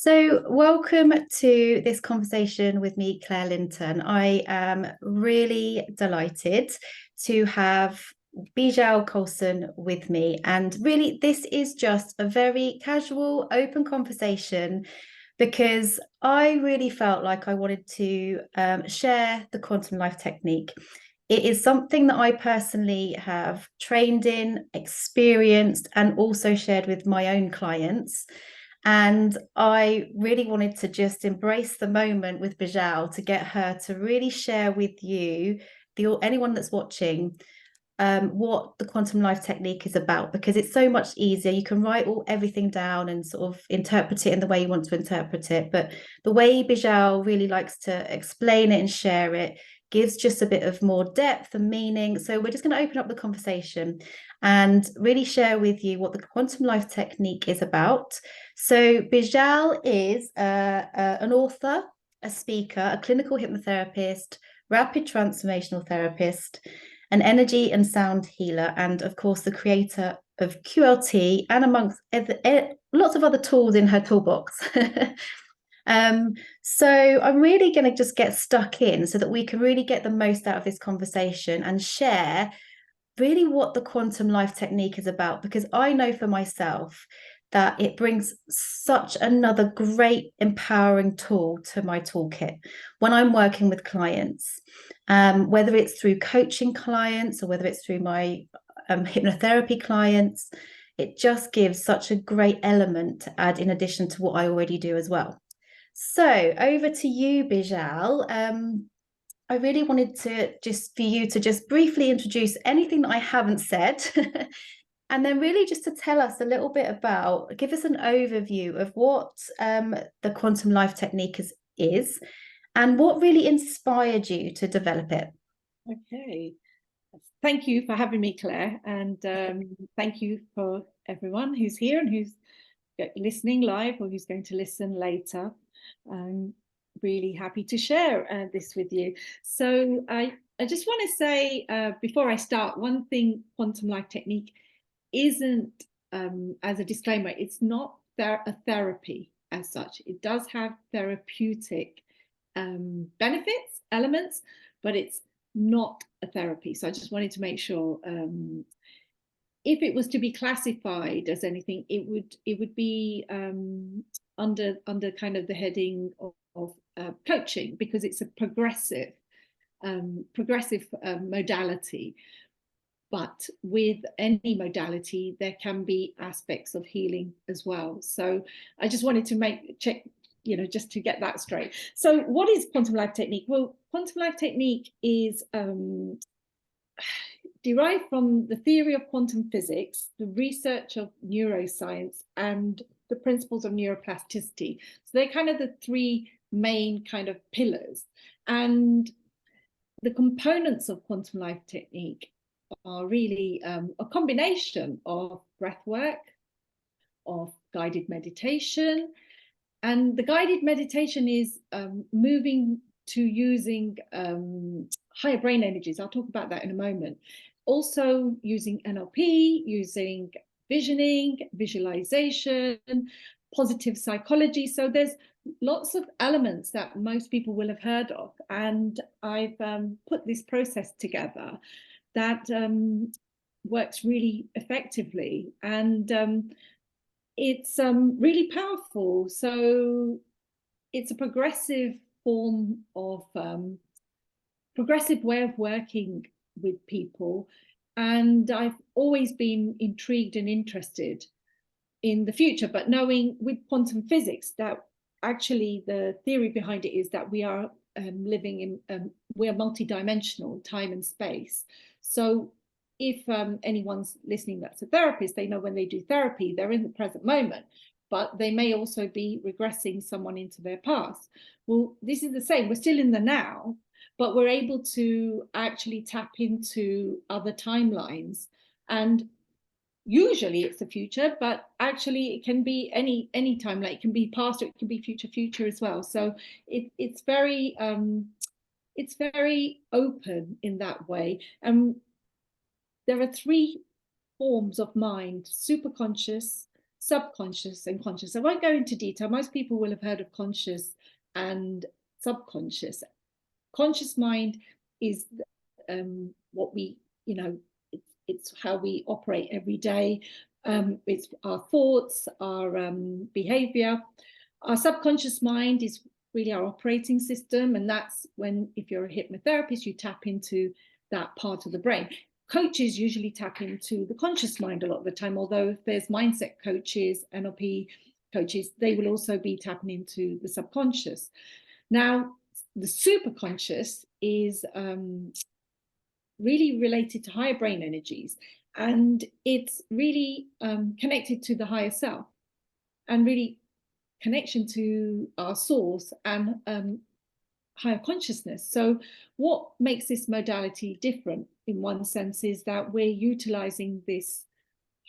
So, welcome to this conversation with me, Claire Linturn. I am really delighted to have Beejal Coulson with me. And really, this is just a very casual, open conversation because I really felt like I wanted to share the quantum life technique. It is something that I personally have trained in, experienced, and also shared with my own clients. And I really wanted to just embrace the moment with Beejal to get her to really share with you, anyone that's watching, what the quantum life technique is about, because it's so much easier. You can write everything down and sort of interpret it in the way you want to interpret it. But the way Beejal really likes to explain it and share it gives just a bit of more depth and meaning. So we're just going to open up the conversation and really share with you what the quantum life technique is about. So Beejal is an author, a speaker, a clinical hypnotherapist, rapid transformational therapist, an energy and sound healer, and of course the creator of QLT and amongst lots of other tools in her toolbox. So I'm really going to just get stuck in so that we can really get the most out of this conversation and share really what the quantum life technique is about, because I know for myself that it brings such another great empowering tool to my toolkit when I'm working with clients, whether it's through coaching clients or whether it's through my hypnotherapy clients. It just gives such a great element to add in addition to what I already do as well. So over to you, Beejal. I really wanted for you to just briefly introduce anything that I haven't said, and then really just to tell us a little bit give us an overview of what the quantum life technique is and what really inspired you to develop it. Okay. Thank you for having me, Claire, and thank you for everyone who's here and who's listening live or who's going to listen later. I'm really happy to share this with you. So I just want to say before I start, one thing quantum life technique isn't, as a disclaimer, it's not a therapy as such. It does have therapeutic benefits, elements, but it's not a therapy. So I just wanted to make sure if it was to be classified as anything, it would be under kind of the heading of coaching, because it's a progressive modality. But with any modality, there can be aspects of healing as well. So I just wanted to check, just to get that straight. So what is quantum life technique? Well, quantum life technique is derived from the theory of quantum physics, the research of neuroscience, and the principles of neuroplasticity. So they're kind of the three main kind of pillars. And the components of quantum life technique are really a combination of breath work, of guided meditation. And the guided meditation is moving to using higher brain energies. I'll talk about that in a moment. Also using NLP, using visioning, visualization, positive psychology. So there's lots of elements that most people will have heard of. And I've put this process together that works really effectively. And it's really powerful. So it's a progressive form of progressive way of working with people. And I've always been intrigued and interested in the future, but knowing with quantum physics that actually the theory behind it is that we are living in, we're multidimensional time and space. So if anyone's listening that's a therapist, they know when they do therapy, they're in the present moment, but they may also be regressing someone into their past. Well, this is the same. We're still in the now, but we're able to actually tap into other timelines. And usually it's the future, but actually it can be any timeline. It can be past, or it can be future as well. So it's very open in that way. And there are three forms of mind: superconscious, subconscious and conscious. I won't go into detail. Most people will have heard of conscious and subconscious. Conscious mind is what we, it's how we operate every day. It's our thoughts, our behavior. Our subconscious mind is really our operating system, and that's when, if you're a hypnotherapist, you tap into that part of the brain. Coaches usually tap into the conscious mind a lot of the time, although if there's mindset coaches, NLP coaches, they will also be tapping into the subconscious. Now, the superconscious is really related to higher brain energies, and it's really connected to the higher self, and really connection to our source and higher consciousness. So what makes this modality different in one sense is that we're utilizing this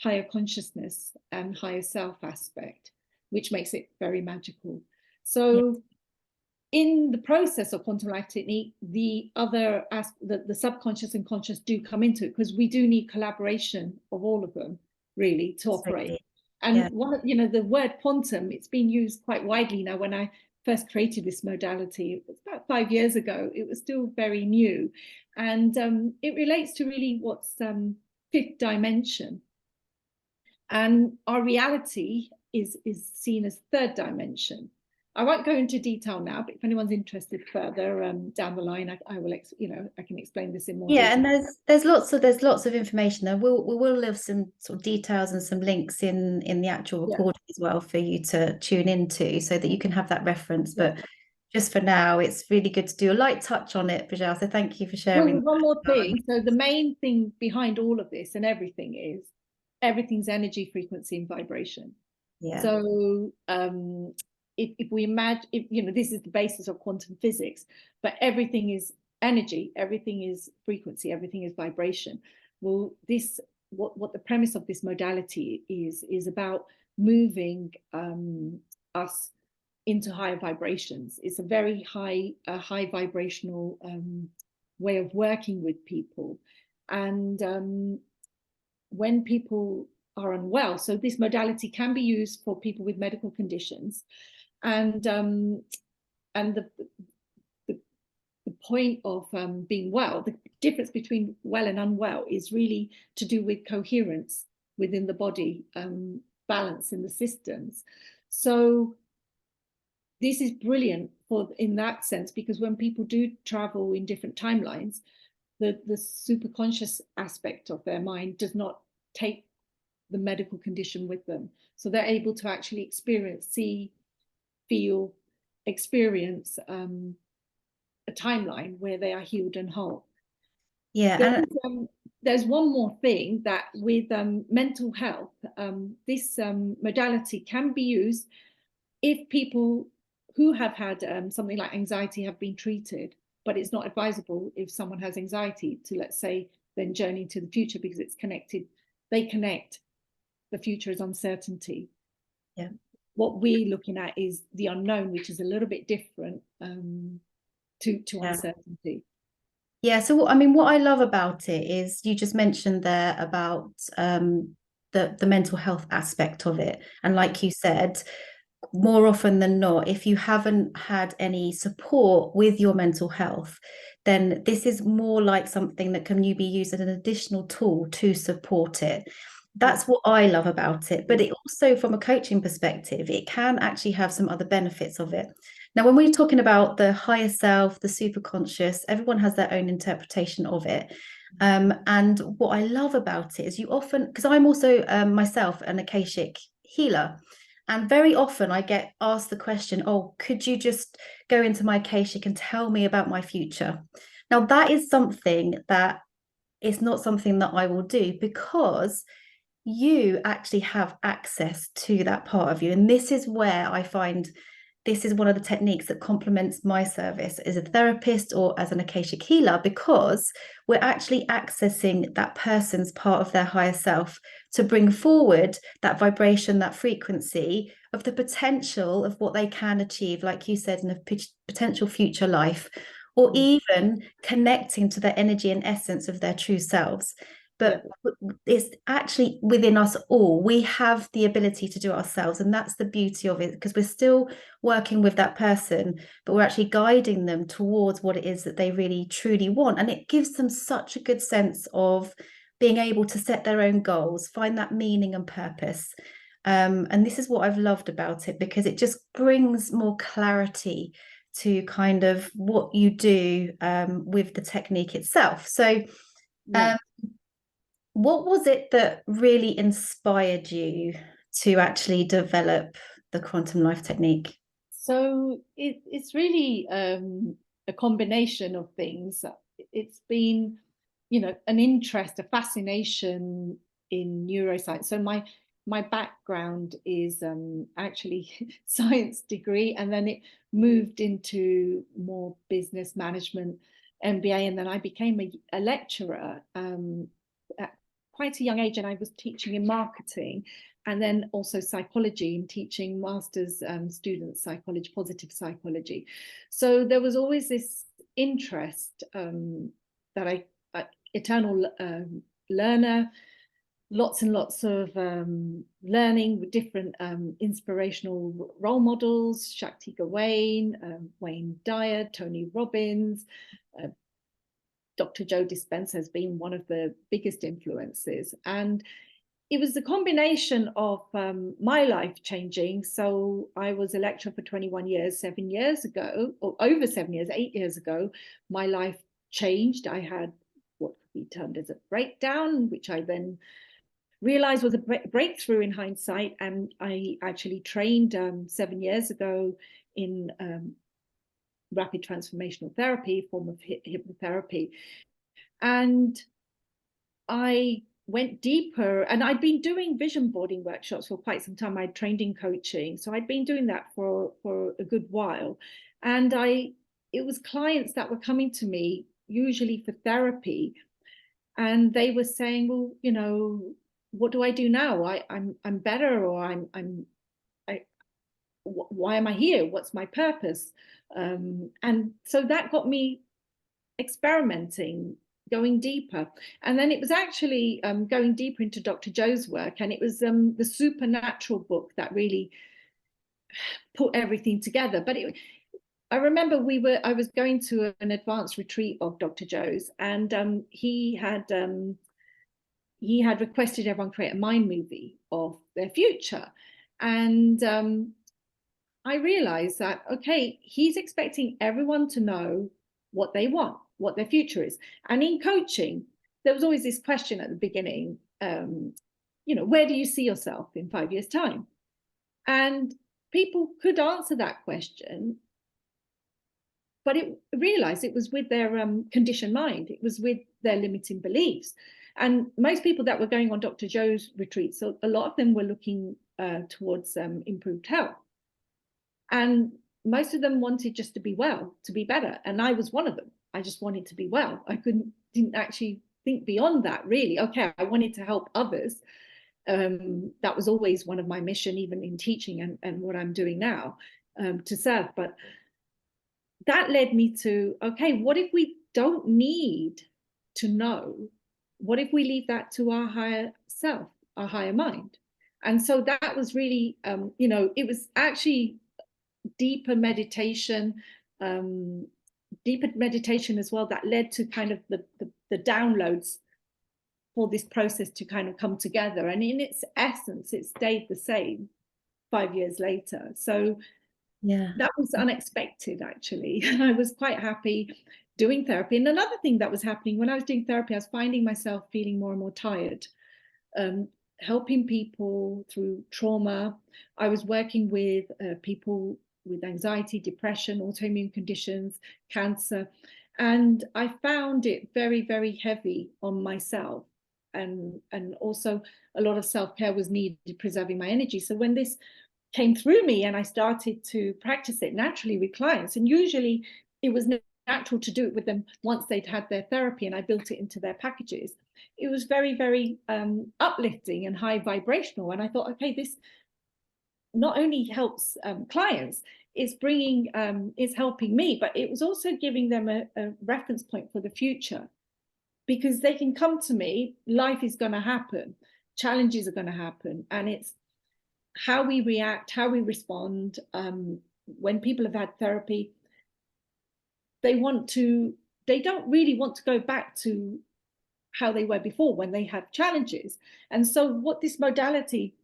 higher consciousness and higher self aspect, which makes it very magical. So in the process of quantum life technique, the other the subconscious and conscious do come into it, because we do need collaboration of all of them really to operate. And one of, the word quantum, it's been used quite widely now. When I first created this modality, it was about 5 years ago, it was still very new. And it relates to really what's fifth dimension. And our reality is seen as third dimension. I won't go into detail now, but if anyone's interested further down the line, I will, I can explain this in more detail. And there's lots of information there. We will leave some sort of details and some links in the actual recording as well for you to tune into, so that you can have that reference. But just for now, it's really good to do a light touch on it, Beejal. So thank you for sharing. One more thing. So the main thing behind all of this and everything is everything's energy, frequency, and vibration. So if we imagine, this is the basis of quantum physics, but everything is energy, everything is frequency, everything is vibration. Well, what the premise of this modality is about moving us into higher vibrations. It's a very high vibrational way of working with people. And when people are unwell, so this modality can be used for people with medical conditions. And the point of being well, the difference between well and unwell is really to do with coherence within the body, balance in the systems. So this is brilliant in that sense, because when people do travel in different timelines, the superconscious aspect of their mind does not take the medical condition with them. So they're able to actually experience, see, feel, experience a timeline where they are healed and whole. There's one more thing, that with mental health, this modality can be used if people who have had something like anxiety have been treated, but it's not advisable if someone has anxiety to, let's say, then journey to the future, because it's connected. They connect the future as uncertainty. What we're looking at is the unknown, which is a little bit different to uncertainty. So I mean, what I love about it is, you just mentioned there about the mental health aspect of it. And like you said, more often than not, if you haven't had any support with your mental health, then this is more like something that can be used as an additional tool to support it. That's what I love about it. But it also, from a coaching perspective, it can actually have some other benefits of it. Now, when we're talking about the higher self, the superconscious, everyone has their own interpretation of it. And what I love about it is, you often, because I'm also myself an Akashic healer, and very often I get asked the question, oh, could you just go into my Akashic and tell me about my future? Now, that is something that is not something that I will do, because you actually have access to that part of you. And this is where I find this is one of the techniques that complements my service as a therapist or as an Akashic healer, because we're actually accessing that person's part of their higher self to bring forward that vibration, that frequency of the potential of what they can achieve, like you said, in a potential future life, or even connecting to the energy and essence of their true selves. but it's actually within us all. We have the ability to do it ourselves, and that's the beauty of it, because we're still working with that person, but we're actually guiding them towards what it is that they really truly want. And it gives them such a good sense of being able to set their own goals, find that meaning and purpose. And this is what I've loved about it, because it just brings more clarity to kind of what you do with the technique itself. So what was it that really inspired you to actually develop the quantum life technique? So it's really a combination of things. It's been, an interest, a fascination in neuroscience. So my background is actually science degree, and then it moved into more business management, MBA, and then I became a lecturer at quite a young age, and I was teaching in marketing, and then also psychology, and teaching master's students psychology, positive psychology. So there was always this interest that I eternal learner, lots and lots of learning with different inspirational role models: Shakti Gawain, Wayne Dyer, Tony Robbins. Dr. Joe Dispenza has been one of the biggest influences. And it was the combination of my life changing. So I was a lecturer for 21 years, 7 years ago, or over 7 years, 8 years ago, my life changed. I had what could be termed as a breakdown, which I then realized was a breakthrough in hindsight. And I actually trained 7 years ago in rapid transformational therapy, form of hypnotherapy. And I went deeper, and I'd been doing vision boarding workshops for quite some time. I'd trained in coaching, so I'd been doing that for a good while. And it was clients that were coming to me, usually for therapy, and they were saying, well, what do I do now? I'm better, or why am I here? What's my purpose? And so that got me experimenting, going deeper. And then it was actually going deeper into Dr. Joe's work, and it was the Supernatural book that really put everything together. But I remember I was going to an advanced retreat of Dr. Joe's, and he had requested everyone create a mind movie of their future. And I realized that, okay, he's expecting everyone to know what they want, what their future is. And in coaching, there was always this question at the beginning, where do you see yourself in 5 years' time? And people could answer that question, but it realized it was with their conditioned mind. It was with their limiting beliefs. And most people that were going on Dr. Joe's retreats, so a lot of them were looking towards improved health. And most of them wanted just to be well, to be better. And I was one of them. I just wanted to be well. I didn't actually think beyond that, really. Okay, I wanted to help others. That was always one of my mission, even in teaching and what I'm doing now, to serve. But that led me to, okay, what if we don't need to know? What if we leave that to our higher self, our higher mind? And so that was really, it was actually deeper meditation as well, that led to kind of the downloads for this process to kind of come together. And in its essence, it stayed the same 5 years later. So yeah, that was unexpected, actually. I was quite happy doing therapy. And another thing that was happening when I was doing therapy, I was finding myself feeling more and more tired, helping people through trauma. I was working with people with anxiety, depression, autoimmune conditions, cancer. And I found it very, very heavy on myself. And also a lot of self-care was needed, preserving my energy. So when this came through me and I started to practice it naturally with clients, and usually it was natural to do it with them once they'd had their therapy, and I built it into their packages. It was very, very uplifting and high vibrational. And I thought, okay, this not only helps clients, it's helping me, but it was also giving them a reference point for the future. because they can come to me, life is going to happen, challenges are going to happen, and it's how we react, how we respond. When people have had therapy, they don't really want to go back to how they were before when they had challenges. And so what this modality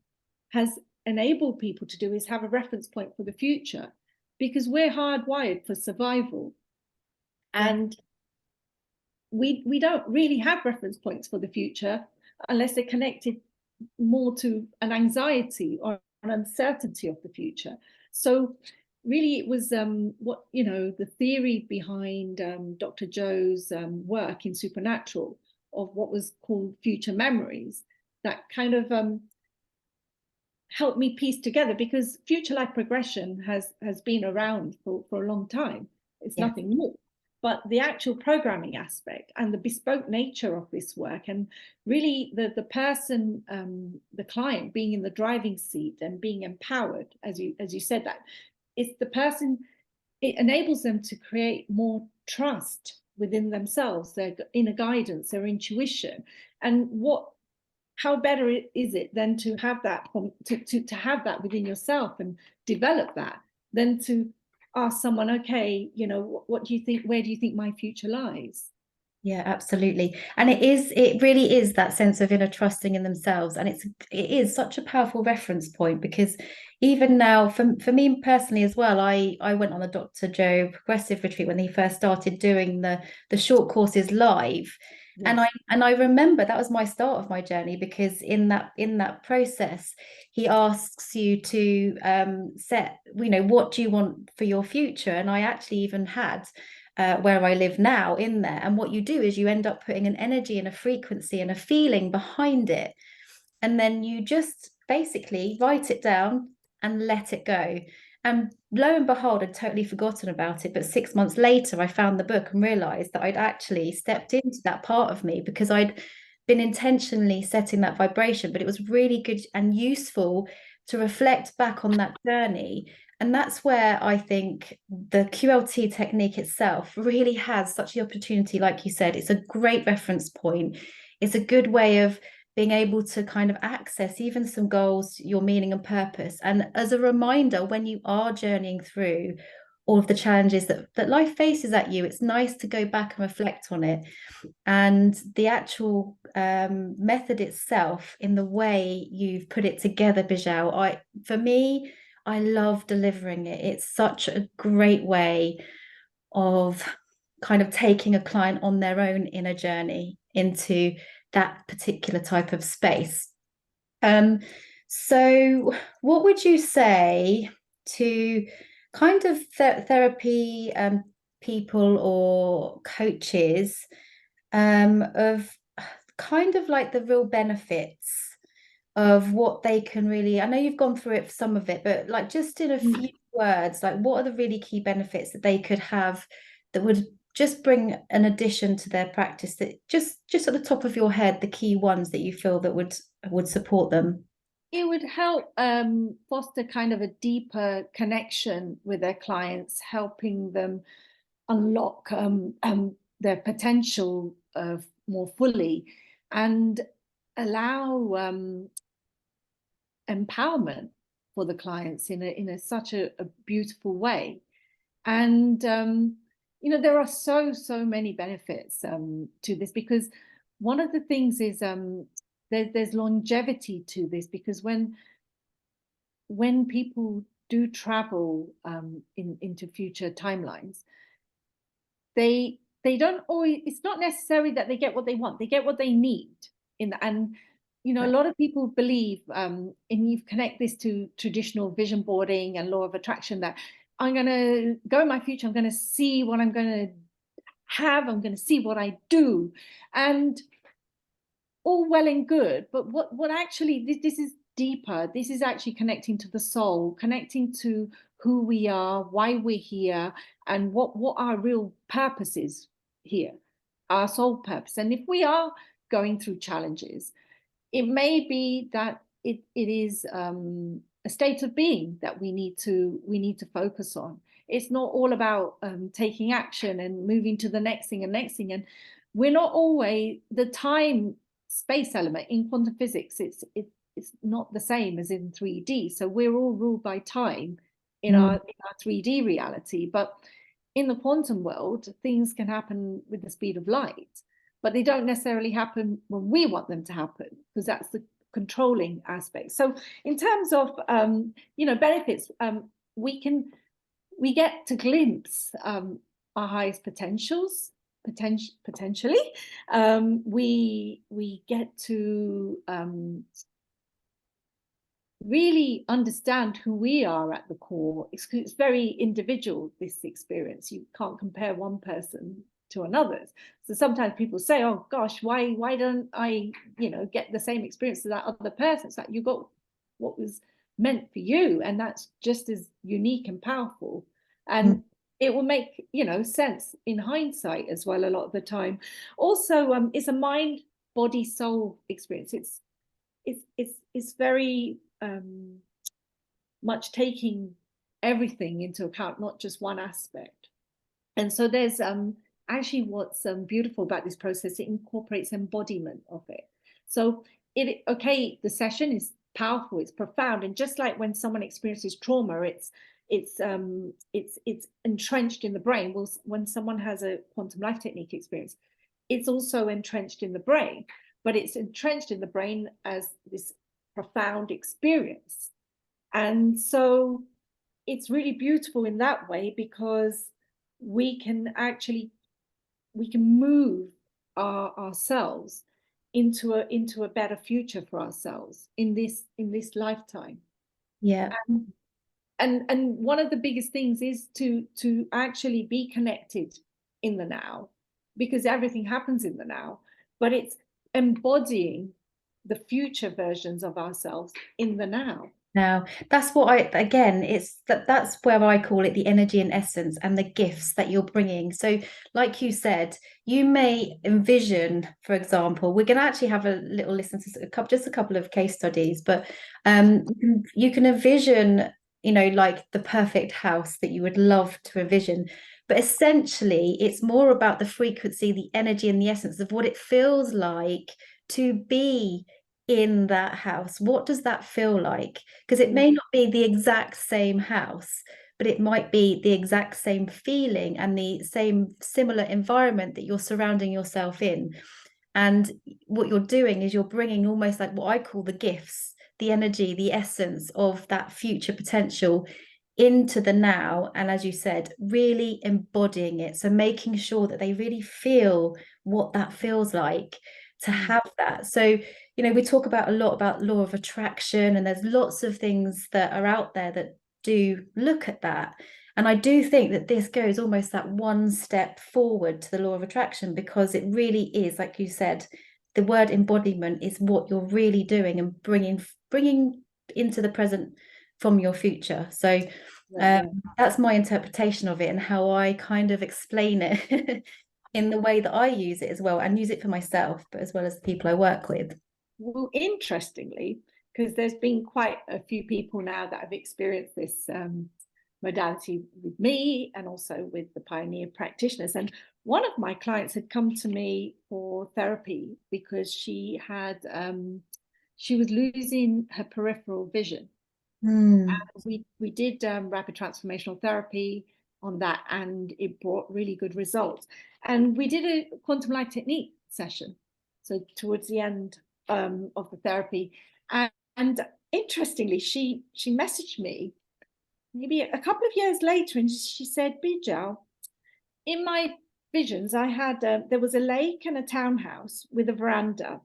has enabled people to do is have a reference point for the future, because we're hardwired for survival. And we don't really have reference points for the future unless they're connected more to an anxiety or an uncertainty of the future. So really it was what, you know, the theory behind Dr. Joe's work in Supernatural of what was called future memories that kind of helped me piece together, because future life progression has been around for a long time. It's nothing new. But the actual programming aspect and the bespoke nature of this work, and really the person, the client being in the driving seat and being empowered, as you said, that it's the person, it enables them to create more trust within themselves, their inner guidance, their intuition. And how better is it than to have that to have that within yourself and develop that, than to ask someone, okay, you know, what do you think, where do you think my future lies? Yeah, absolutely. And it really is that sense of inner trusting in themselves. And it is such a powerful reference point, because even now, for me personally as well, I went on a Dr. Joe progressive retreat when he first started doing the short courses live. Yes. And I remember that was my start of my journey, because in that process, he asks you to set, you know, what do you want for your future? And I actually even had where I live now in there. And what you do is you end up putting an energy and a frequency and a feeling behind it. And then you just basically write it down and let it go. And lo and behold, I'd totally forgotten about it. But 6 months later, I found the book and realized that I'd actually stepped into that part of me, because I'd been intentionally setting that vibration. But it was really good and useful to reflect back on that journey. And that's where I think the QLT technique itself really has such the opportunity. Like you said, it's a great reference point. It's a good way of being able to kind of access even some goals, your meaning and purpose. And as a reminder, when you are journeying through all of the challenges that life faces at you, it's nice to go back and reflect on it. And the actual method itself, in the way you've put it together, Beejal, for me, I love delivering it. It's such a great way of kind of taking a client on their own inner journey into that particular type of space. So what would you say to kind of therapy people or coaches of kind of like the real benefits of what they can really, I know you've gone through it for some of it, but like just in a few words, like what are the really key benefits that they could have that would just bring an addition to their practice, that just at the top of your head, the key ones that you feel that would support them? It would help foster kind of a deeper connection with their clients, helping them unlock their potential more fully, and allow empowerment for the clients in a such a beautiful way. And you know, there are so many benefits to this, because one of the things is there's longevity to this, because when people do travel into future timelines, they don't always, it's not necessary that they get what they want, they get what they need and you know, a lot of people believe and you connect this to traditional vision boarding and law of attraction, that I'm going to go in my future, I'm going to see what I'm going to have, I'm going to see what I do, and all well and good, but what actually this is deeper. This is actually connecting to the soul, connecting to who we are, why we're here, and what our real purpose is here, our soul purpose. And if we are going through challenges, it may be that it is a state of being that we need to focus on. It's not all about taking action and moving to the next thing and we're not always, the time space element in quantum physics, it's not the same as in 3D. So we're all ruled by time in our 3D reality. But in the quantum world, things can happen with the speed of light, but they don't necessarily happen when we want them to happen, because that's the controlling aspect. So in terms of benefits, we get to glimpse our highest potentials, potentially. We get to really understand who we are at the core. It's very individual, this experience. You can't compare one person to another. So sometimes people say, oh gosh, why don't I get the same experience as that other person? It's like, you got what was meant for you, and that's just as unique and powerful. And it will make sense in hindsight as well a lot of the time. Also, it's a mind, body, soul experience. It's very much taking everything into account, not just one aspect. And so there's actually what's beautiful about this process, it incorporates embodiment of it. So the session is powerful, it's profound, and just like when someone experiences trauma, it's entrenched in the brain. Well, when someone has a quantum life technique experience, it's also entrenched in the brain, but it's entrenched in the brain as this profound experience. And so it's really beautiful in that way, because we can move ourselves into a better future for ourselves in this lifetime. Yeah. And one of the biggest things is to actually be connected in the now, because everything happens in the now, but it's embodying the future versions of ourselves in the now. Now, that's what that's where I call it the energy and essence and the gifts that you're bringing. So, like you said, you may envision, for example, we're going to actually have a little listen to just a couple of case studies, but you can envision, like the perfect house that you would love to envision. But essentially, it's more about the frequency, the energy, and the essence of what it feels like to be in that house. What does that feel like? Because it may not be the exact same house, but it might be the exact same feeling and the same similar environment that you're surrounding yourself in. And what you're doing is you're bringing almost like what I call the gifts, the energy, the essence of that future potential into the now. And as you said, really embodying it. So making sure that they really feel what that feels like to have that. So we talk about a lot about law of attraction, and there's lots of things that are out there that do look at that. And I do think that this goes almost that one step forward to the law of attraction, because it really is, like you said, the word embodiment is what you're really doing and bringing into the present from your future. So that's my interpretation of it and how I kind of explain it in the way that I use it as well, and use it for myself, but as well as the people I work with. Well, interestingly, because there's been quite a few people now that have experienced this modality with me and also with the pioneer practitioners. And one of my clients had come to me for therapy because she was losing her peripheral vision. And we did rapid transformational therapy on that, and it brought really good results. And we did a quantum light technique session, so towards the end of the therapy. And interestingly, she messaged me maybe a couple of years later, and she said, Beejal, in my visions, I had there was a lake and a townhouse with a veranda,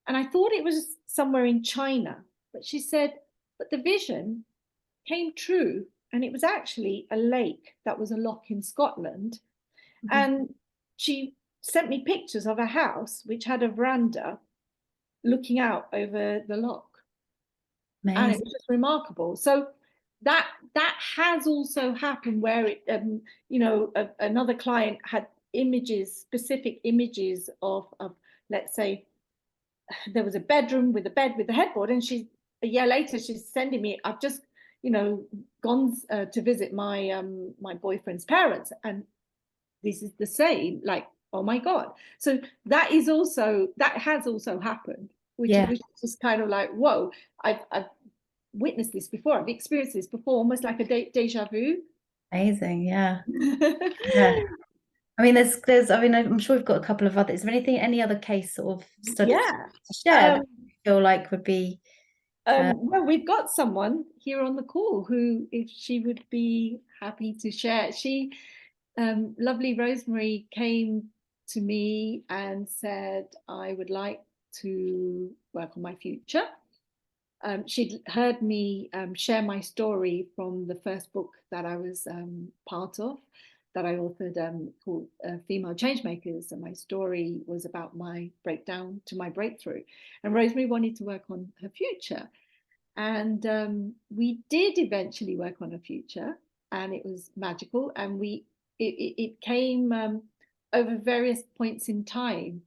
and I thought it was somewhere in China. But she said, but the vision came true, and it was actually a lake that was a loch in Scotland. And she sent me pictures of a house which had a veranda looking out over the loch. Amazing. And it was just remarkable. So that has also happened where it another client had specific images of let's say there was a bedroom with a bed with a headboard, and a year later she's sending me, I've just gone to visit my my boyfriend's parents, and this is the same, like oh my God. So that has also happened, which Yeah. was just kind of like, whoa, I've witnessed this before. I've experienced this before, almost like a deja vu. Amazing. Yeah. Yeah. I mean, I mean, I'm sure we've got a couple of others. Is there any other case sort of studies Yeah. to share that you feel like would be? Well, we've got someone here on the call who, if she would be happy to share, lovely Rosemary came to me and said, I would like to work on my future. She'd heard me share my story from the first book that I was part of, that I authored, called Female Changemakers. And my story was about my breakdown to my breakthrough. And Rosemary wanted to work on her future. And we did eventually work on a future, and it was magical. And it came over various points in time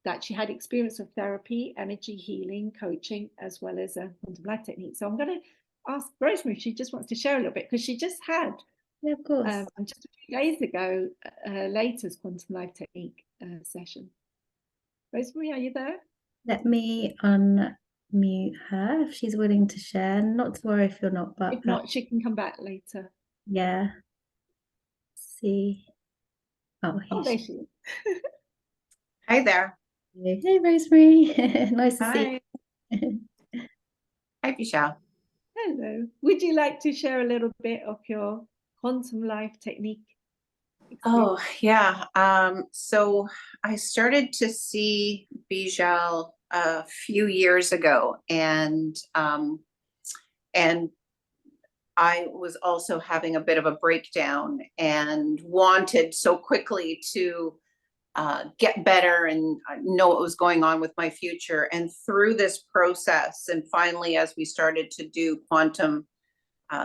that she had experience of therapy, energy healing, coaching, as well as a quantum life technique. So I'm going to ask Rosemary if she just wants to share a little bit, because she just had, Yeah, of course. just a few days ago, her latest quantum life technique session. Rosemary, are you there? Let me unmute her if she's willing to share. Not to worry if you're not, but If not, she can come back later. yeah. See. Oh, Oh, here there she she is. Hi there. is. Hey, Rosemary. Nice to see Hi. you. Hi, Beejal. Hello. Would you like to share a little bit of your quantum life technique experience? Oh, yeah. So I started to see Beejal a few years ago, and I was also having a bit of a breakdown and wanted so quickly to get better and know what was going on with my future. And through this process, and finally, as we started to do quantum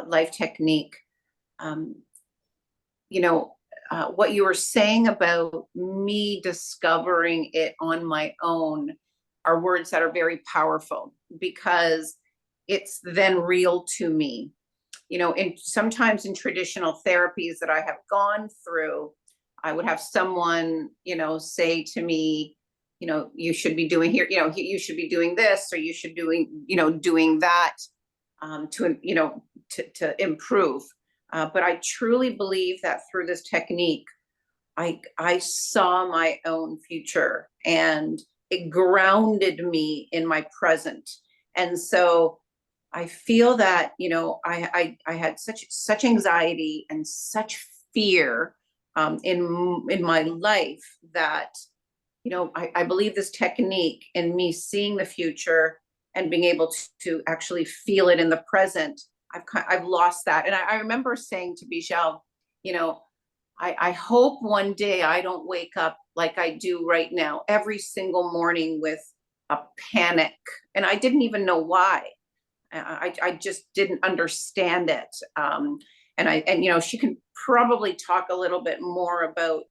life technique, um, what you were saying about me discovering it on my own are words that are very powerful, because it's then real to me. Sometimes in traditional therapies that I have gone through, I would have someone, say to me, you should be doing here, you should be doing this, or you should doing that, to improve. But I truly believe that through this technique, I saw my own future, and it grounded me in my present. And so I feel that, I had such anxiety and such fear in my life that, I believe this technique and me seeing the future and being able to actually feel it in the present, I've lost that. And I remember saying to Beejal, I hope one day I don't wake up like I do right now, every single morning with a panic. And I didn't even know why. I just didn't understand it. And she can probably talk a little bit more about,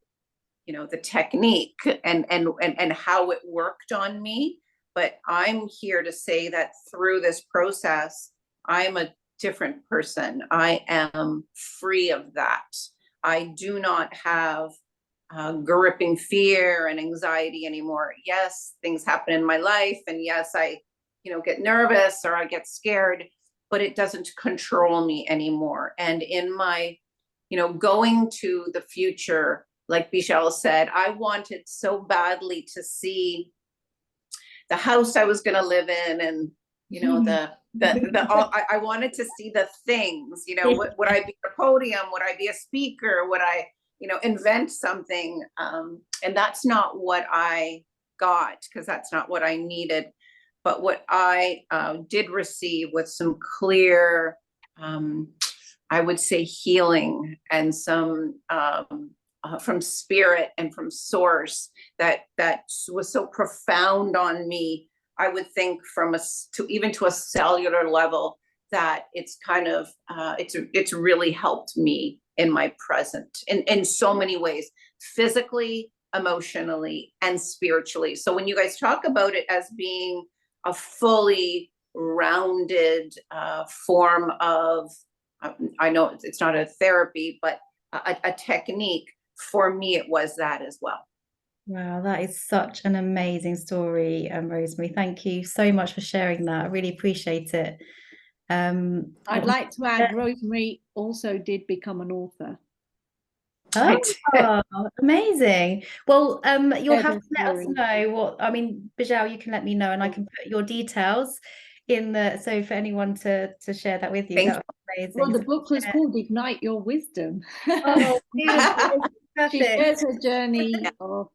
the technique and how it worked on me. But I'm here to say that through this process, I'm a different person. I am free of that. I do not have gripping fear and anxiety anymore. Yes, things happen in my life, and yes, I get nervous or I get scared, but it doesn't control me anymore. And in my going to the future, like Beejal said, I wanted so badly to see the house I was going to live in, and I wanted to see the things. Would I be at a podium? Would I be a speaker? Would I invent something? And that's not what I got, because that's not what I needed. But what I did receive was some clear, I would say, healing, and some from spirit and from source that was so profound on me. I would think even to a cellular level, that it's kind of it's really helped me in my present in so many ways, physically, emotionally, and spiritually. So when you guys talk about it as being a fully rounded form of, I know it's not a therapy, but a technique, for me, it was that as well. Wow, that is such an amazing story, Rosemary. Thank you so much for sharing that. I really appreciate it. I'd like to add, Rosemary also did become an author. Oh, amazing. Well, you'll have to let us Story. know what, I mean, Beejal, you can let me know and I can put your details in the, so for anyone to share that with you, Thank that would be amazing. Well, the So book was share- called Ignite Your Wisdom. Oh, beautiful. She Perfect. shares her journey of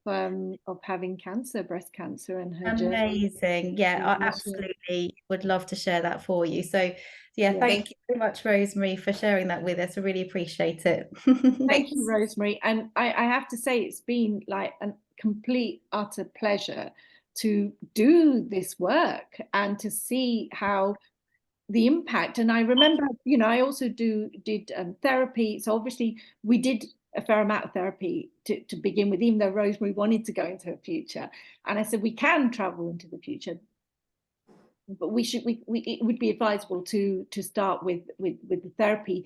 having cancer, breast cancer, and her journey. Amazing. Yeah, I absolutely would love to share that for you. So yeah, thank you so much, Rosemary, for sharing that with us. I really appreciate it. Thank you, Rosemary. And I have to say, it's been like a complete, utter pleasure to do this work and to see how the impact. And I remember, you know, I also did therapy. So obviously we did a fair amount of therapy to begin with, even though Rosemary wanted to go into her future. And I said, we can travel into the future, but it would be advisable to start with the therapy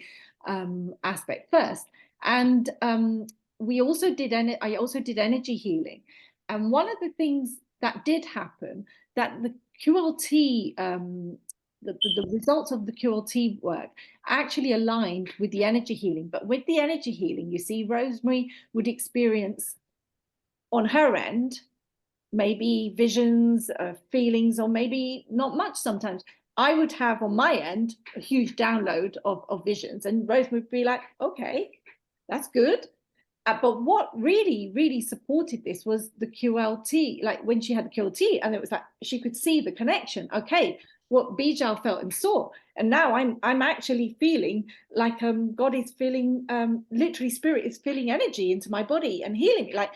aspect first. And I also did energy healing. And one of the things that did happen, that the QLT, the results of the QLT work actually aligned with the energy healing. But with the energy healing, you see, Rosemary would experience on her end maybe visions, feelings, or maybe not much sometimes. I would have on my end a huge download of visions, and Rose would be like, okay, that's good. But what really, really supported this was the QLT, like when she had the QLT, and it was like she could see the connection. Okay, what Beejal felt and saw, and now I'm actually feeling like God is feeling, literally spirit is feeling energy into my body and healing me. Like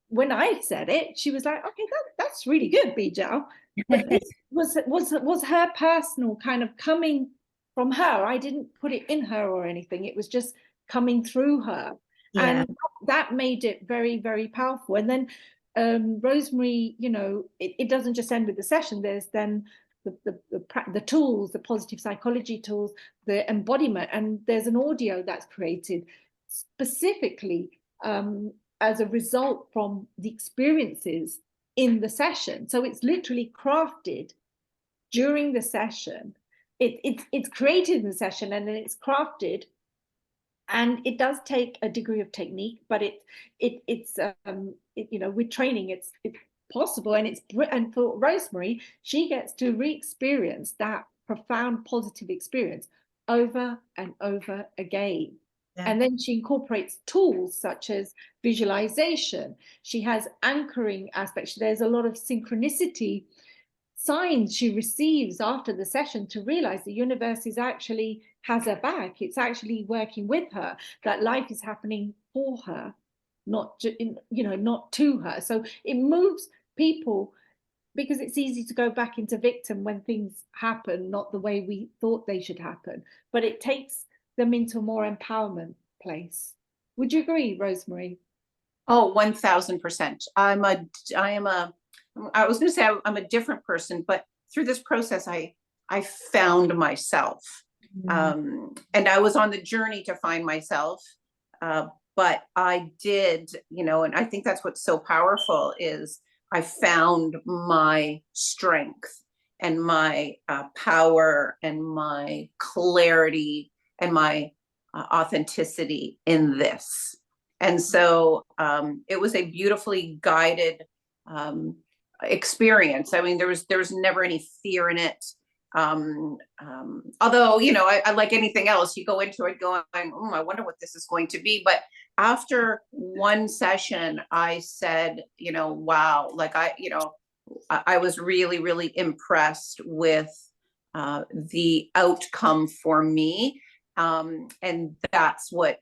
when I said it, she was like, okay, that's really good, Beejal. But this was her personal kind of coming from her. I didn't put it in her or anything. It was just coming through her. Yeah. And that made it very, very powerful. And then Rosemary, you know, it doesn't just end with the session. There's then the tools, the positive psychology tools, the embodiment, and there's an audio that's created specifically as a result from the experiences in the session. So it's literally crafted during the session. It's created in the session and then it's crafted. And it does take a degree of technique, but it's you know, with training, it's possible. And for Rosemary, she gets to re-experience that profound positive experience over and over again. Yeah. And then she incorporates tools such as visualization. She has anchoring aspects. There's a lot of synchronicity signs she receives after the session to realize the universe is actually has her back. It's actually working with her, that life is happening for her, not not to her. So it moves people, because it's easy to go back into victim when things happen not the way we thought they should happen, but it takes them into a more empowerment place. Would you agree, Rosemary? Oh, 1000%. I was going to say I'm a different person, but through this process, I found myself. And I was on the journey to find myself. But I did, you know, and I think that's what's so powerful is I found my strength and my power and my clarity and my authenticity in this. And so it was a beautifully guided experience. I mean, there was never any fear in it. Although, you know, I like anything else, you go into it going, oh, I wonder what this is going to be. But after one session, I said, you know, wow, like I was really, really impressed with the outcome for me. And that's what,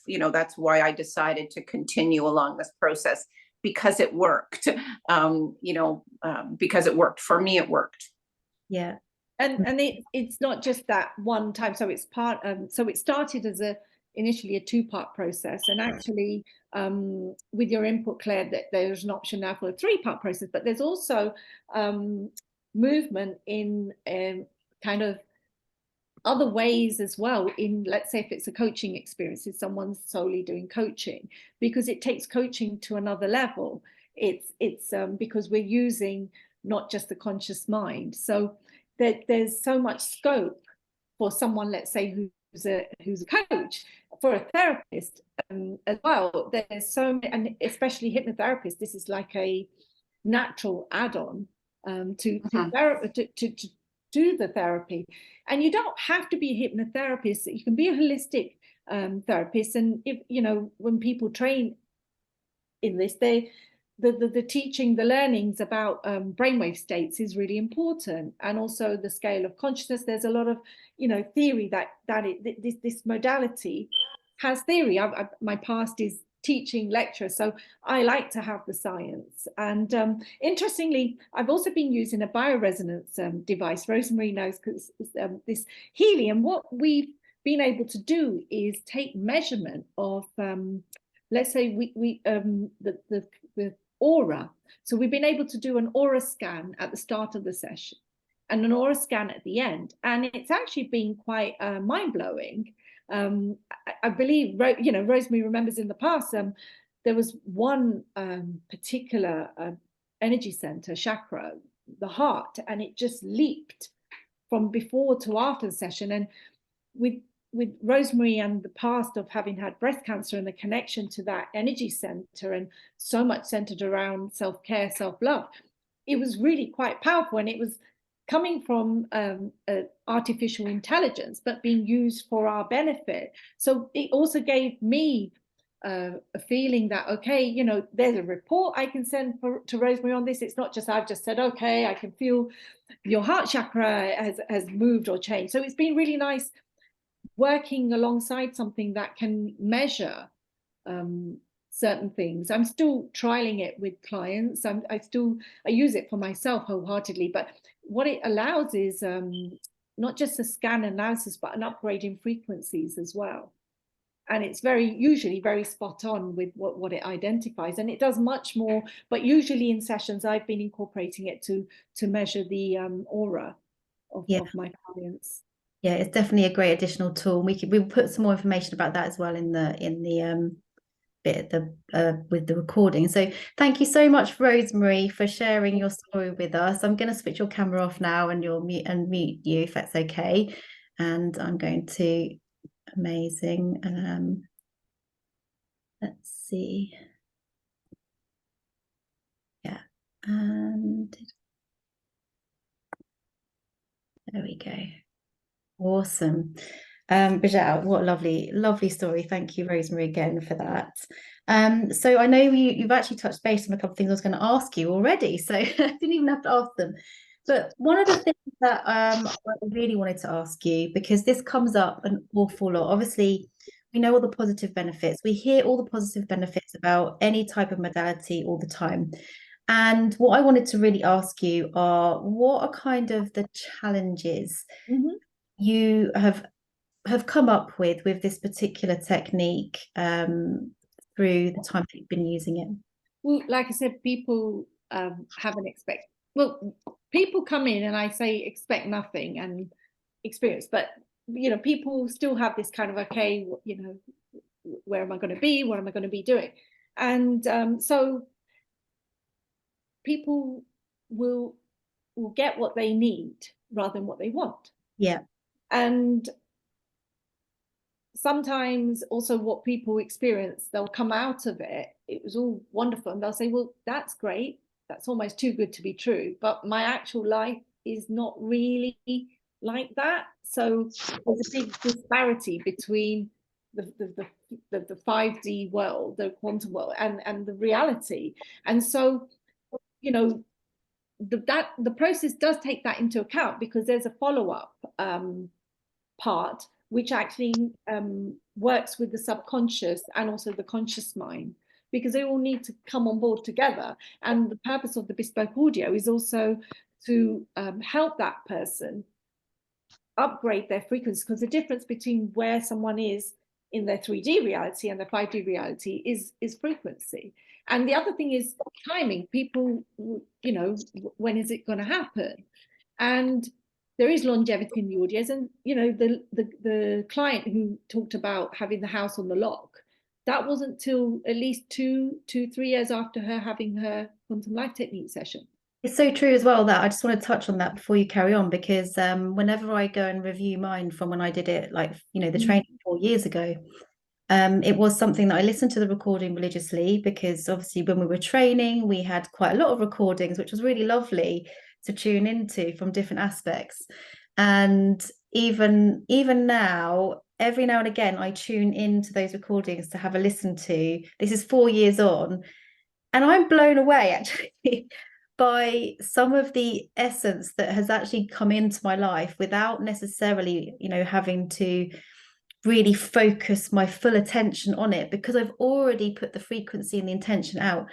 you know, that's why I decided to continue along this process, because it worked, because it worked for me, it worked. Yeah. And it's not just that one time. So it's so it started as initially a two-part process, and actually with your input, Claire, that there's an option now for a three-part process, but there's also movement in kind of other ways as well. In, let's say, if it's a coaching experience, if someone's solely doing coaching, because it takes coaching to another level. It's because we're using not just the conscious mind. So there's so much scope for someone, let's say, who's a coach, for a therapist as well. There's so many, and especially hypnotherapists, this is like a natural add-on to do the therapy. And you don't have to be a hypnotherapist. You can be a holistic therapist. And if, you know, when people train in this, the teaching, the learnings about brainwave states is really important, and also the scale of consciousness. There's a lot of, you know, theory that this modality has theory. My past is teaching lecture, so I like to have the science. And interestingly, I've also been using a bioresonance device. Rosemary knows, because this helium. What we've been able to do is take measurement of let's say the aura. So we've been able to do an aura scan at the start of the session and an aura scan at the end, and it's actually been quite mind-blowing. I believe, you know, Rosemary remembers in the past there was one particular energy center, chakra, the heart, and it just leaped from before to after the session. And with Rosemary and the past of having had breast cancer and the connection to that energy center, and so much centered around self-care, self-love, it was really quite powerful. And it was coming from artificial intelligence, but being used for our benefit. So it also gave me a feeling that, okay, you know, there's a report I can send to Rosemary on this. It's not just I've just said, okay, I can feel your heart chakra has moved or changed. So it's been really nice working alongside something that can measure certain things. I'm still trialing it with clients. I use it for myself wholeheartedly, but what it allows is not just a scan analysis, but an upgrade in frequencies as well. And it's usually very spot on with what it identifies, and it does much more. But usually in sessions, I've been incorporating it to measure the aura of my clients. Yeah, it's definitely a great additional tool. We'll put some more information about that as well in the bit with the recording. So thank you so much, Rosemary, for sharing your story with us. I'm going to switch your camera off now, and you'll mute you if that's okay. And I'm going to amazing. Let's see. Yeah, and there we go. Awesome. Beejal, what a lovely story. Thank you, Rosemary, again for that. So I know you've actually touched base on a couple of things I was going to ask you already, so I didn't even have to ask them. But one of the things that I really wanted to ask you, because this comes up an awful lot. Obviously, we know all the positive benefits. We hear all the positive benefits about any type of modality all the time. And what I wanted to really ask you are, what are kind of the challenges you have come up with this particular technique through the time that you've been using it? Well, like I said, people haven't expected. Well, people come in and I say expect nothing and experience, but you know, people still have this kind of, okay, you know, where am I going to be? What am I going to be doing? And so people will get what they need rather than what they want. Yeah. And sometimes also what people experience, they'll come out of it, it was all wonderful, and they'll say, well, that's great, that's almost too good to be true, but my actual life is not really like that. So there's a big disparity between the 5D world, the quantum world, and the reality. And so, you know, the process does take that into account, because there's a follow-up part which actually works with the subconscious and also the conscious mind, because they all need to come on board together. And the purpose of the bespoke audio is also to help that person upgrade their frequency, because the difference between where someone is in their 3D reality and their 5D reality is frequency. And the other thing is timing. People, you know, when is it going to happen? And there is longevity in the audios. And, you know, the client who talked about having the house on the lock, that wasn't till at least 3 years after her having her quantum life technique session. It's so true as well that I just want to touch on that before you carry on, because whenever I go and review mine from when I did it, like, the training 4 years ago, it was something that I listened to the recording religiously, because obviously when we were training, we had quite a lot of recordings, which was really lovely to tune into from different aspects. And even now, every now and again, I tune into those recordings to have a listen to. This is 4 years on, and I'm blown away actually by some of the essence that has actually come into my life without necessarily, having to really focus my full attention on it, because I've already put the frequency and the intention out.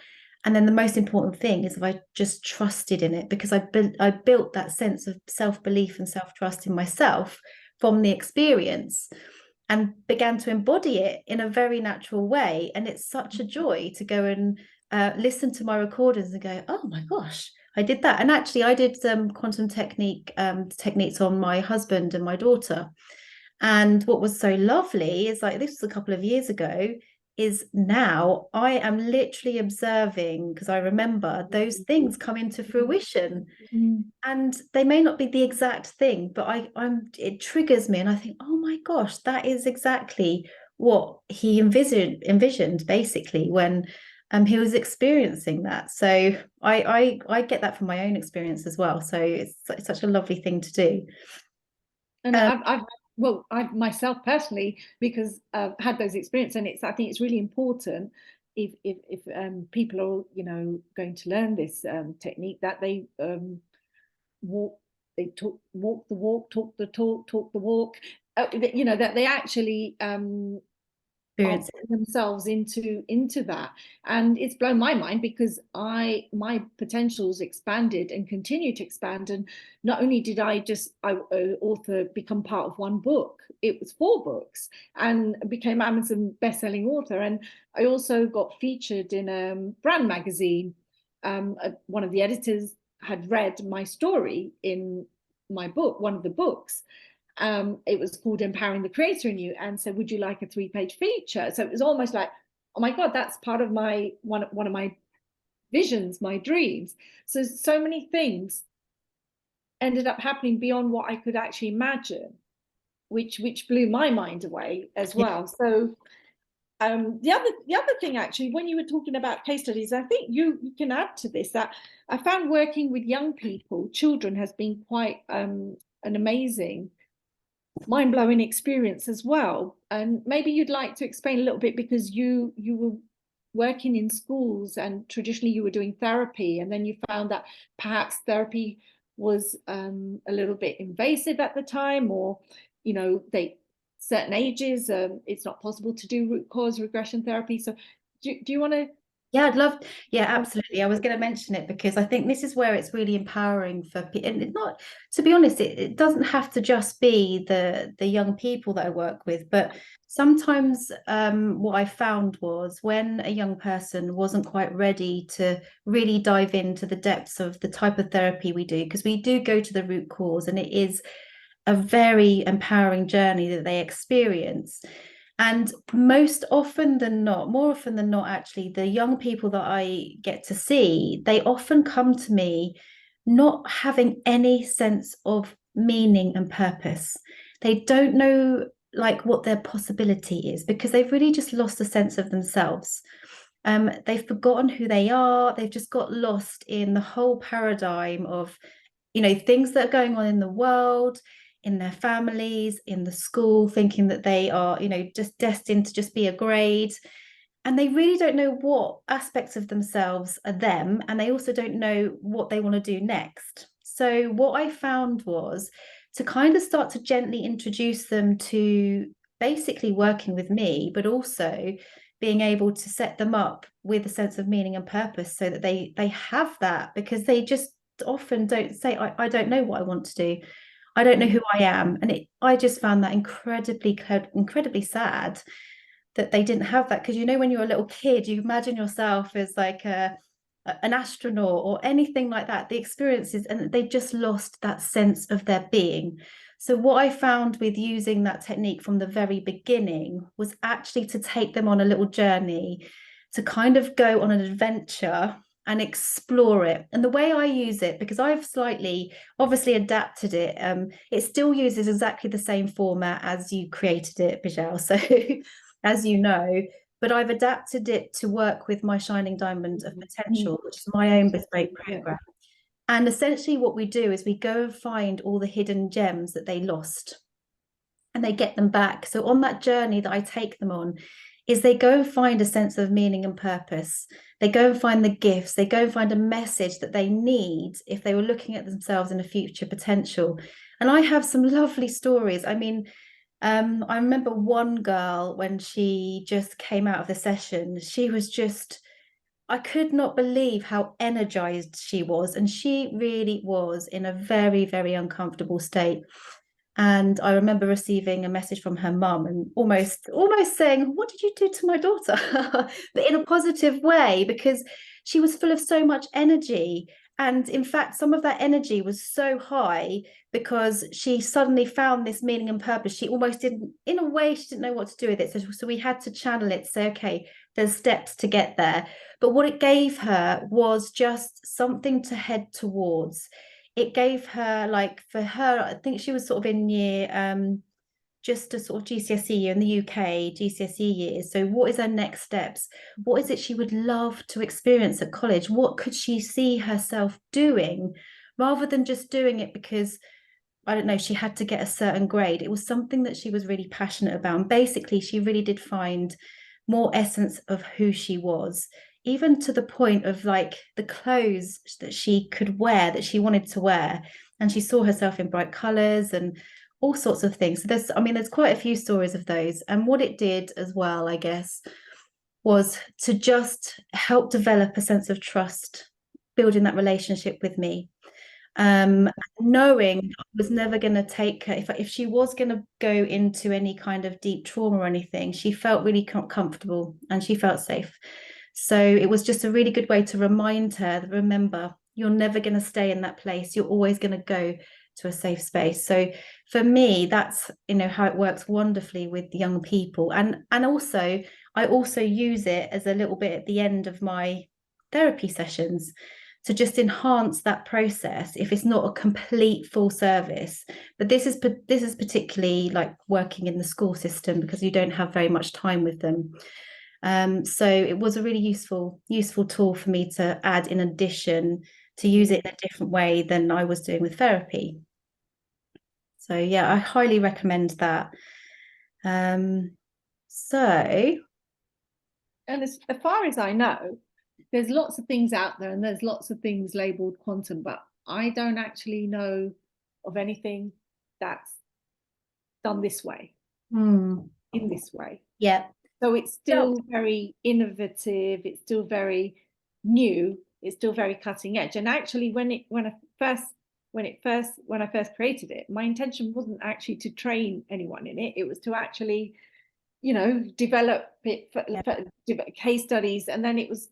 And then the most important thing is if I just trusted in it, because I built that sense of self-belief and self-trust in myself from the experience, and began to embody it in a very natural way. And it's such a joy to go and listen to my recordings and go, oh my gosh, I did that. And actually I did some quantum techniques on my husband and my daughter. And what was so lovely is, like, this was a couple of years ago, is now I am literally observing, because I remember those things come into fruition. And they may not be the exact thing, but it triggers me, and I think, oh my gosh, that is exactly what he envisioned basically when he was experiencing that. So I get that from my own experience as well. So it's such a lovely thing to do. And I've myself personally, because I've had those experiences, and I think it's really important if people are going to learn this technique, that they walk the walk, talk the talk, talk the walk, that they actually put themselves into that. And it's blown my mind, because my potentials expanded and continue to expand. And not only did I become part of one book, it was 4 books, and became Amazon best-selling author. And I also got featured in a brand magazine. One of the editors had read my story in my book, one of the books. It was called Empowering the Creator in You, and said, would you like a 3-page feature? So it was almost like, oh my God, that's part of my one of my visions, my dreams. So many things ended up happening beyond what I could actually imagine, which blew my mind away as well. So the other thing, actually, when you were talking about case studies, I think you can add to this, that I found working with young people, children, has been quite an amazing, mind-blowing experience as well. And maybe you'd like to explain a little bit, because you were working in schools, and traditionally you were doing therapy, and then you found that perhaps therapy was a little bit invasive at the time, or certain ages it's not possible to do root cause regression therapy. So do you want to? Yeah, I'd love. Yeah, absolutely. I was going to mention it, because I think this is where it's really empowering for people. And it's not, to be honest, it doesn't have to just be the young people that I work with, but sometimes what I found was, when a young person wasn't quite ready to really dive into the depths of the type of therapy we do, because we do go to the root cause, and it is a very empowering journey that they experience. And more often than not, actually, the young people that I get to see, they often come to me not having any sense of meaning and purpose. They don't know, like, what their possibility is, because they've really just lost a sense of themselves. They've forgotten who they are. They've just got lost in the whole paradigm of, things that are going on in the world, in their families, in the school, thinking that they are, just destined to just be a grade. And they really don't know what aspects of themselves are them. And they also don't know what they want to do next. So what I found was to kind of start to gently introduce them to basically working with me, but also being able to set them up with a sense of meaning and purpose, so that they have that, because they just often don't say, I don't know what I want to do. I don't know who I am. And I just found that incredibly sad that they didn't have that. Because, when you're a little kid, you imagine yourself as like an astronaut or anything like that, the experiences, and they just lost that sense of their being. So what I found with using that technique from the very beginning was actually to take them on a little journey, to kind of go on an adventure and explore it. And the way I use it, because I've slightly obviously adapted it, it still uses exactly the same format as you created it, Beejal. So as you know, but I've adapted it to work with my Shining Diamond of Potential, which is my own bespoke program. And essentially what we do is we go and find all the hidden gems that they lost and they get them back. So on that journey that I take them on is they go and find a sense of meaning and purpose. They go and find the gifts. They go and find a message that they need if they were looking at themselves in a future potential. And I have some lovely stories. I mean, I remember one girl when she just came out of the session, she was just, I could not believe how energized she was. And she really was in a very, very uncomfortable state. And I remember receiving a message from her mum and almost saying, "What did you do to my daughter?" But in a positive way, because she was full of so much energy. And in fact, some of that energy was so high because she suddenly found this meaning and purpose. She almost didn't, in a way, she didn't know what to do with it. So we had to channel it, say, okay, there's steps to get there. But what it gave her was just something to head towards. It gave her, like, for her, I think she was sort of in year just a sort of GCSE year in the UK, GCSE years. So what is her next steps? What is it she would love to experience at college? What could she see herself doing rather than just doing it because, I don't know, she had to get a certain grade? It was something that she was really passionate about. And basically, she really did find more essence of who she was, even to the point of like the clothes that she could wear, that she wanted to wear. And she saw herself in bright colors and all sorts of things. So there's quite a few stories of those. And what it did as well, I guess, was to just help develop a sense of trust, building that relationship with me. Knowing I was never going to take her, if she was going to go into any kind of deep trauma or anything, she felt really comfortable and she felt safe. So it was just a really good way to remind her that, remember, you're never going to stay in that place. You're always going to go to a safe space. So for me, that's, how it works wonderfully with young people. And also, I also use it as a little bit at the end of my therapy sessions to just enhance that process if it's not a complete full service. But this is particularly like working in the school system because you don't have very much time with them. So it was a really useful tool for me to add in addition, to use it in a different way than I was doing with therapy. So yeah, I highly recommend that. So, and as far as I know, there's lots of things out there and there's lots of things labeled quantum, but I don't actually know of anything that's done this way, in this way. Yeah. So it's still very innovative, it's still very new, it's still very cutting edge. And actually when I first created it, my intention wasn't actually to train anyone in it. It was to actually, develop it for case studies. And then it was,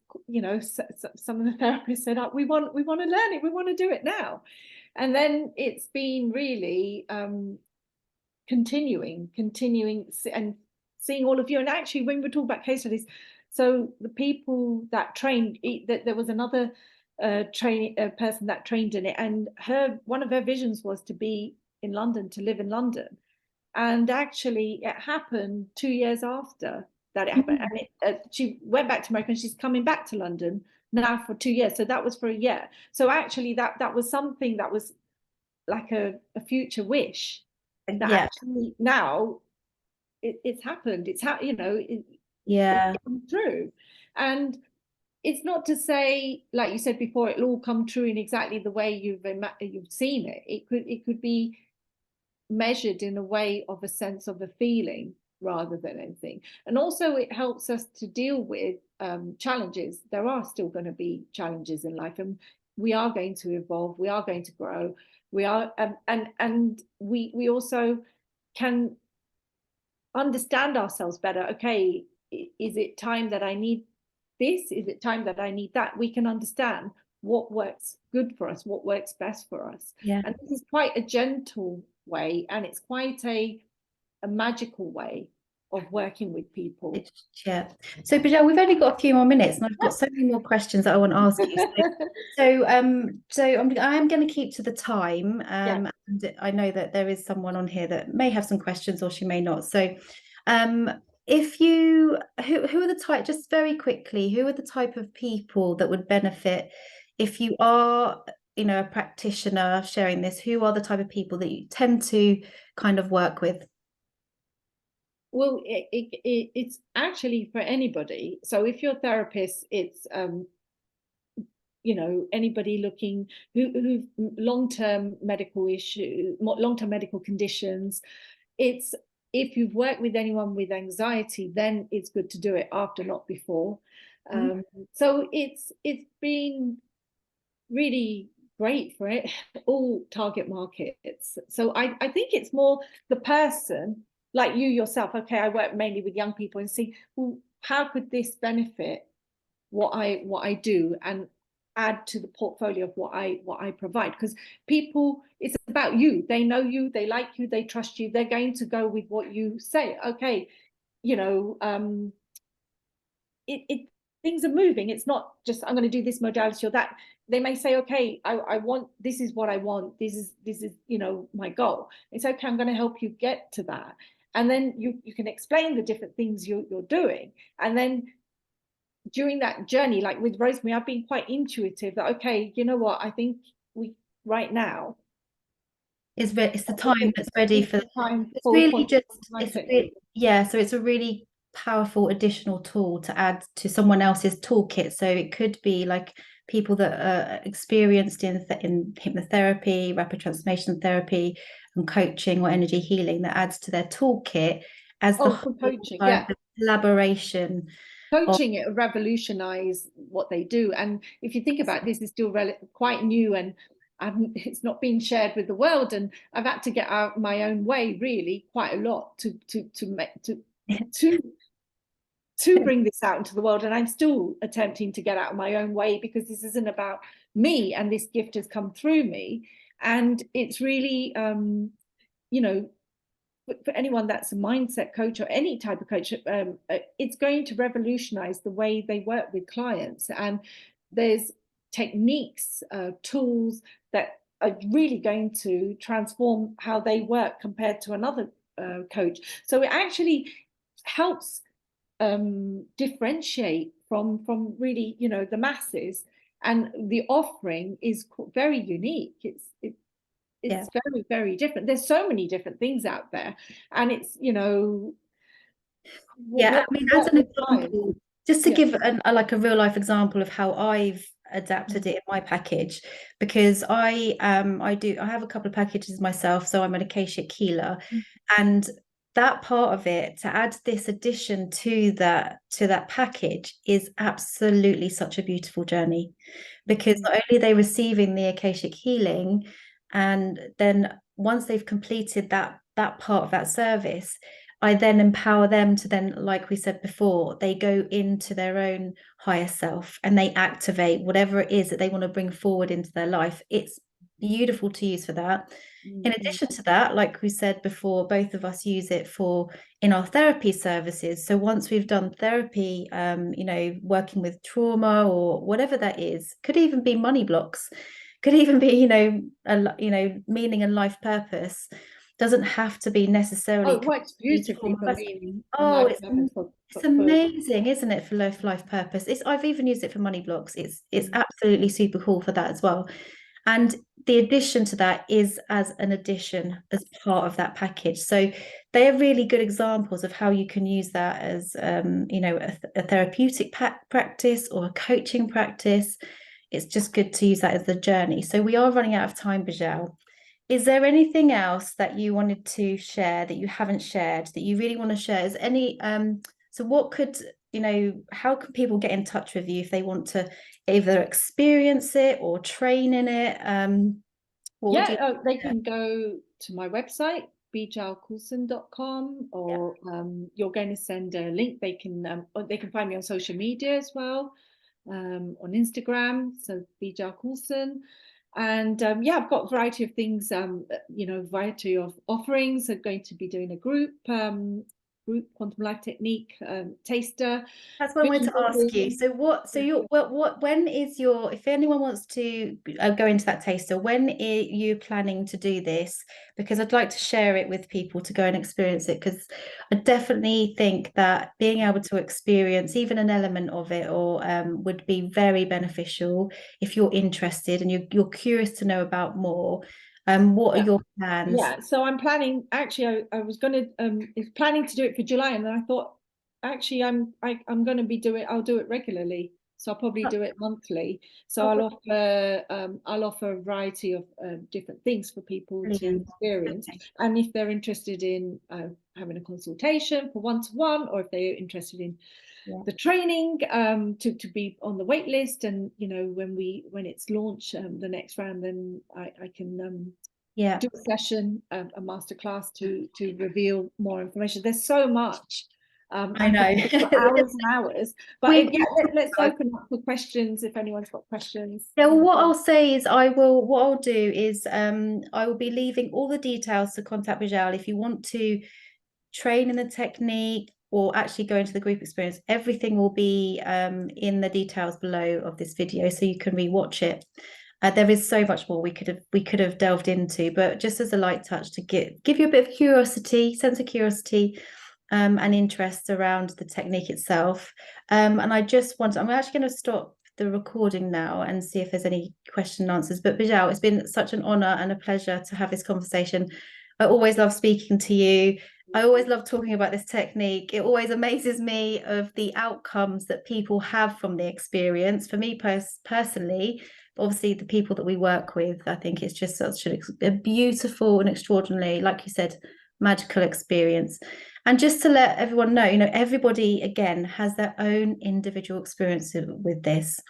some of the therapists said, oh, we want to learn it, we want to do it now. And then it's been really continuing and seeing all of you. And actually, when we talk about case studies, so the people that trained, there was another person that trained in it, and one of her visions was to be in London, to live in London. And actually, it happened 2 years after that it happened. And she went back to America, and she's coming back to London now for 2 years. So that was for a year. So actually, that was something that was like a future wish, and that actually now it's happened. It's it's come true. And it's not to say, like you said before, it'll all come true in exactly the way you've seen it. It could be measured in a way of a sense of a feeling rather than anything. And also it helps us to deal with challenges. There are still going to be challenges in life, and we are going to evolve, we are going to grow, we are and we also can understand ourselves better. Okay, is it time that I need this? Is it time that I need that? We can understand what works good for us, what works best for us. Yeah. And this is quite a gentle way, and it's quite a magical way of working with people. Yeah. So, Beejal, we've only got a few more minutes, and I've got so many more questions that I want to ask you. I am going to keep to the time. And I know that there is someone on here that may have some questions, or she may not. So, if you, who are the type? Just very quickly, who are the type of people that would benefit if you are, a practitioner sharing this? Who are the type of people that you tend to kind of work with? Well, it's actually for anybody. So if you're a therapist, it's anybody looking who long-term medical issue, long-term medical conditions. It's if you've worked with anyone with anxiety, then it's good to do it after, not before. So it's been really great for it, all target markets. So I think it's more the person, like you yourself. Okay, I work mainly with young people, and see, well, how could this benefit what I do and add to the portfolio of what I provide? Because people, it's about you. They know you, they like you, they trust you. They're going to go with what you say. Okay, things are moving. It's not just I'm going to do this modality or that. They may say, okay, I want, this is what I want. This is my goal. It's okay. I'm going to help you get to that. And then you can explain the different things you're doing. And then during that journey, like with Rosemary, I've been quite intuitive that, okay, you know what, I think right now it's the time that's ready for. It's really just so it's a really powerful additional tool to add to someone else's toolkit. So it could be like people that are experienced in hypnotherapy, rapid transformation therapy, and coaching or energy healing, that adds to their toolkit as the coaching, collaboration. Coaching it revolutionize what they do. And if you think about it, this is still quite new, and it's not being shared with the world, and I've had to get out my own way really quite a lot to bring this out into the world. And I'm still attempting to get out of my own way, because this isn't about me, and this gift has come through me. And it's really for anyone that's a mindset coach or any type of coach, it's going to revolutionize the way they work with clients. And there's techniques, tools that are really going to transform how they work compared to another coach. So it actually helps differentiate from really the masses, and the offering is very unique. It's very, very different. There's so many different things out there, and it's I mean, as an example, just to give a real life example of how I've adapted it in my package, because I have a couple of packages myself. So I'm an Akashic healer, and that part of it, to add this addition to that package, is absolutely such a beautiful journey, because not only are they receiving the Akashic healing, and then once they've completed that part of that service, I then empower them to then, like we said before, they go into their own higher self and they activate whatever it is that they want to bring forward into their life. It's beautiful to use for that. In addition to that, like we said before, both of us use it in our therapy services. So once we've done therapy, working with trauma or whatever that is, could even be money blocks, could even be, meaning and life purpose. Doesn't have to be necessarily. It works beautifully for meaning. It's amazing, isn't it, for life purpose? I've even used it for money blocks. It's absolutely super cool for that as well. And the addition to that is as an addition, as part of that package. So they're really good examples of how you can use that as a therapeutic practice or a coaching practice. It's just good to use that as the journey. So we are running out of time, Beejal. Is there anything else that you wanted to share that you haven't shared, that you really want to share? Is any so what could, how can people get in touch with you if they want to either experience it or train in it? They can go to my website, beejalcoulson.com, or you're going to send a link. They can find me on social media as well, on Instagram, so Beejal Coulson. And yeah, I've got a variety of things, you know, variety of offerings. I'm going to be doing a group quantum life technique taster. That's what I wanted to ask you. So when is your, if anyone wants to go into that taster, when are you planning to do this? Because I'd like to share it with people to go and experience it, because I definitely think that being able to experience even an element of it or would be very beneficial if you're interested and you're curious to know about more. What are your plans? Yeah, so I'm planning, actually, I was going to planning to do it for July, and then I thought, actually, I'm going to I'll do it regularly. So I'll probably do it monthly. So I'll offer a variety of different things for people to experience. Okay. And if they're interested in having a consultation for one-to-one, or if they're interested in the training to be on the wait list, and you know, when it's launched the next round, then I can do a session, a masterclass to reveal more information. There's so much. I know. Hours and hours. But yeah, let's open up for questions if anyone's got questions. Yeah, well, what I'll say is what I'll do is I will be leaving all the details to contact Beejal if you want to train in the technique or actually go into the group experience. Everything will be in the details below of this video, so you can rewatch it. There is so much more we could have delved into, but just as a light touch to give you a bit of curiosity, sense of curiosity, and interest around the technique itself. And I'm actually going to stop the recording now and see if there's any question and answers. But Beejal, it's been such an honor and a pleasure to have this conversation. I always love speaking to you. I always love talking about this technique. It always amazes me of the outcomes that people have from the experience. For me personally, obviously the people that we work with, I think it's just such a beautiful and extraordinarily, like you said, magical experience. And just to let everyone know, you know, everybody again has their own individual experience with this.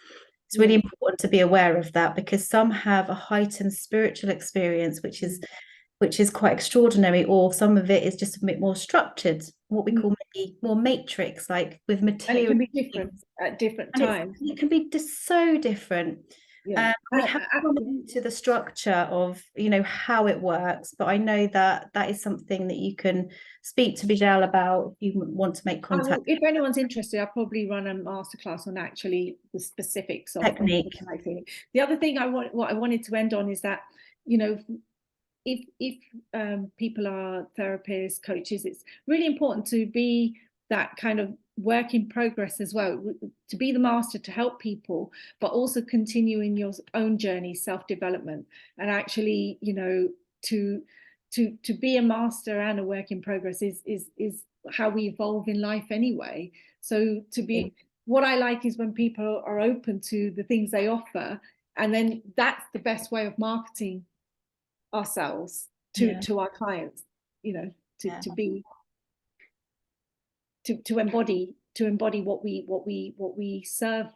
It's really important to be aware of that, because some have a heightened spiritual experience, which is quite extraordinary, or some of it is just a bit more structured, what we call maybe more matrix, like with material. And it can be different at different times. It can be just so different. Yeah. We haven't gone into the structure of, you know, how it works, but I know that is something that you can speak to Beejal about if you want to make contact. If anyone's interested, I'll probably run a masterclass on actually the specifics of technique. The other thing what I wanted to end on is that, you know, if people are therapists, coaches, it's really important to be that kind of work in progress as well, to be the master, to help people, but also continuing your own journey, self-development, and actually, you know, to be a master and a work in progress is how we evolve in life anyway. So what I like is when people are open to the things they offer, and then that's the best way of marketing ourselves to our clients, you know, to embody what we serve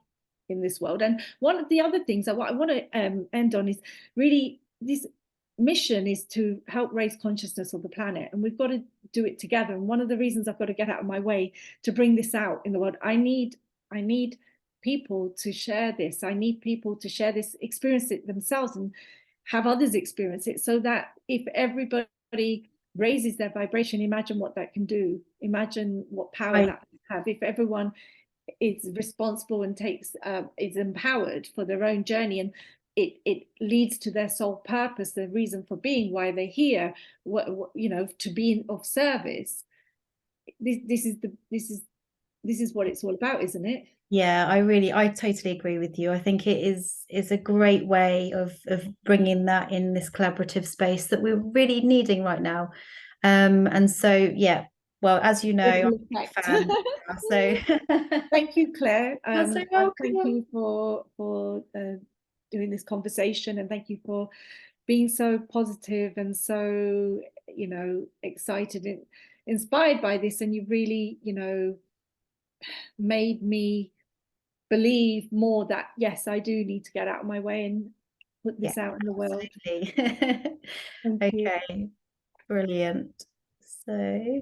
in this world. And one of the other things that I want to end on is really, this mission is to help raise consciousness of the planet, and we've got to do it together. And one of the reasons I've got to get out of my way to bring this out in the world, I need people to share this. I need people to share this, experience it themselves, and have others experience it, so that if everybody raises their vibration, imagine what that can do. Imagine what power that can have. If everyone is responsible and is empowered for their own journey, and it leads to their soul purpose, the reason for being, why they're here, you know, to be of service. This is what it's all about, isn't it? Yeah, I totally agree with you. I think it is a great way of bringing that in this collaborative space that we're really needing right now. And so, yeah, well, as you know, I'm a big fan. So thank you, Claire. You're so welcome. Thank you for doing this conversation, and thank you for being so positive and so, you know, excited and inspired by this. And you've really, you know, made me believe more that, yes, I do need to get out of my way and put this out in the world. Okay, brilliant. So